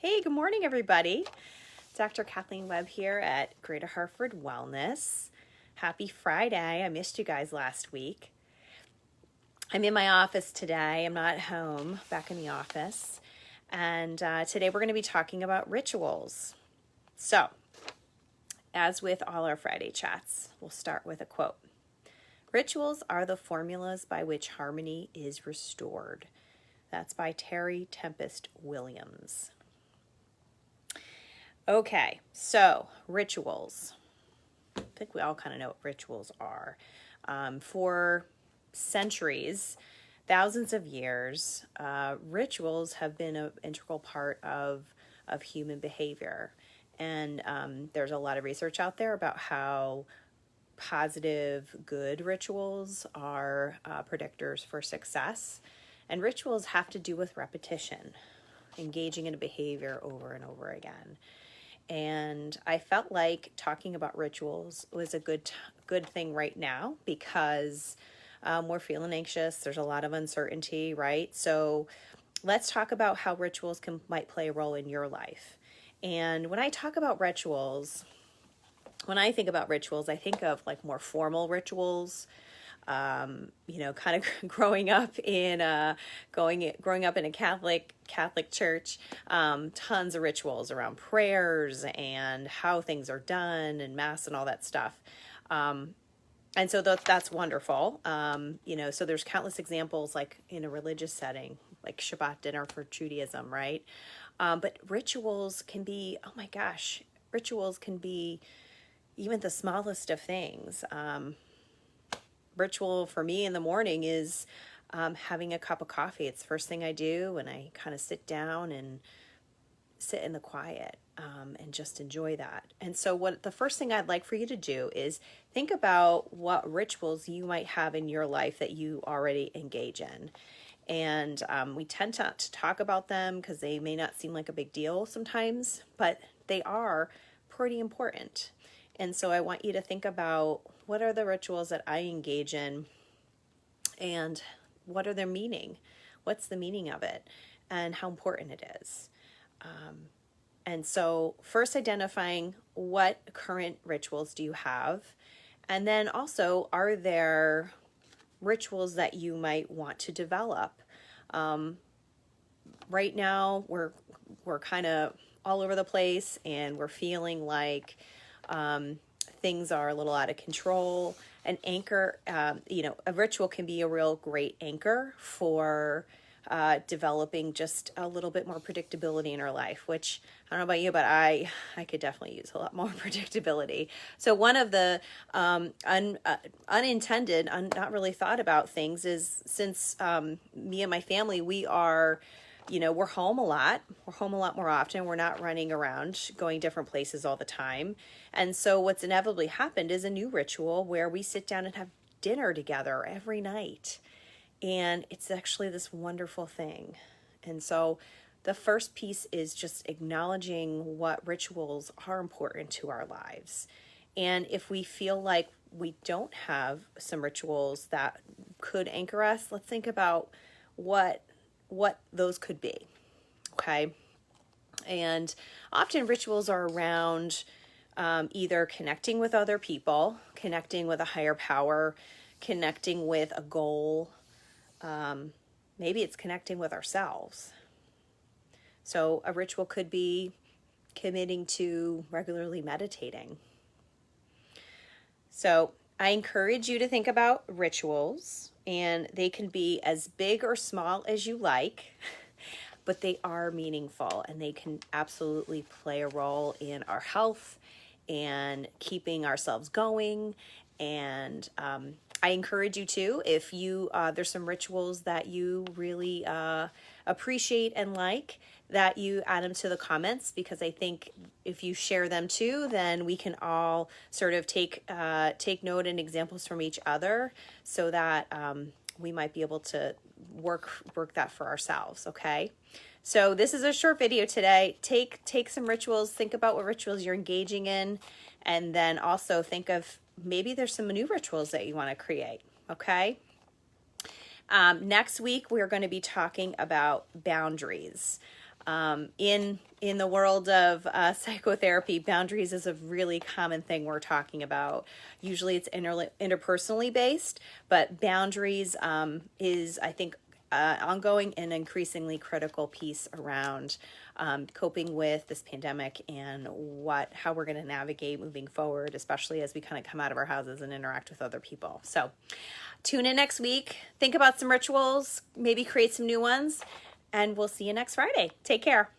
Hey, good morning, everybody. Dr. Kathleen Webb here at Greater Hartford Wellness. Happy Friday. I missed you guys last week. I'm in my office today. I'm not at home, back in the office. And today we're going to be talking about rituals. So, as with all our Friday chats, we'll start with a quote. Rituals are the formulas by which harmony is restored. That's by Terry Tempest Williams. Okay, so rituals. I think we all kind of know what rituals are. For centuries, thousands of years, rituals have been an integral part of human behavior. And there's a lot of research out there about how positive, good rituals are predictors for success. And rituals have to do with repetition, engaging in a behavior over and over again. And I felt like talking about rituals was a good thing right now because we're feeling anxious. There's a lot of uncertainty, right? So let's talk about how rituals might play a role in your life. And when I talk about rituals, when I think about rituals, I think of like more formal rituals. Kind of growing up in a Catholic church, tons of rituals around prayers and how things are done and mass and all that stuff. And so that's wonderful. So there's countless examples like in a religious setting, like Shabbat dinner for Judaism, right? But rituals can be, oh my gosh, rituals can be even the smallest of things. Ritual for me in the morning is having a cup of coffee. It's the first thing I do, and I kind of sit down and sit in the quiet and just enjoy that. And so what the first thing I'd like for you to do is think about what rituals you might have in your life that you already engage in. And we tend to talk about them because they may not seem like a big deal sometimes, but they are pretty important. And so I want you to think about what are the rituals that I engage in and what are their meaning? What's the meaning of it and how important it is? And so first identifying what current rituals do you have? And then also, are there rituals that you might want to develop? Right now, we're kind of all over the place and we're feeling like things are a little out of control. An anchor, a ritual can be a real great anchor for developing just a little bit more predictability in our life, which I don't know about you, but I could definitely use a lot more predictability. So one of the unintended, not really thought about things is since me and my family, we're home a lot. We're home a lot more often. We're not running around going different places all the time. And so what's inevitably happened is a new ritual where we sit down and have dinner together every night. And it's actually this wonderful thing. And so the first piece is just acknowledging what rituals are important to our lives. And if we feel like we don't have some rituals that could anchor us, let's think about what those could be. Okay. And often rituals are around either connecting with other people, connecting with a higher power, connecting with a goal. Maybe it's connecting with ourselves. So a ritual could be committing to regularly meditating. So I encourage you to think about rituals, and they can be as big or small as you like, but they are meaningful and they can absolutely play a role in our health and keeping ourselves going. And I encourage you to, if you there's some rituals that you really appreciate and like, that you add them to the comments, because I think if you share them too, then we can all sort of take note and examples from each other, so that we might be able to work that for ourselves. Okay. So this is a short video today. Take some rituals, think about what rituals you're engaging in, and then also think of maybe there's some new rituals that you want to create. Okay. Next week, we're going to be talking about boundaries. In the world of psychotherapy, boundaries is a really common thing we're talking about. Usually it's interpersonally based, but boundaries is, I think, ongoing and increasingly critical piece around coping with this pandemic and how we're going to navigate moving forward, especially as we kind of come out of our houses and interact with other people. So tune in next week, think about some rituals, maybe create some new ones, and we'll see you next Friday. Take care.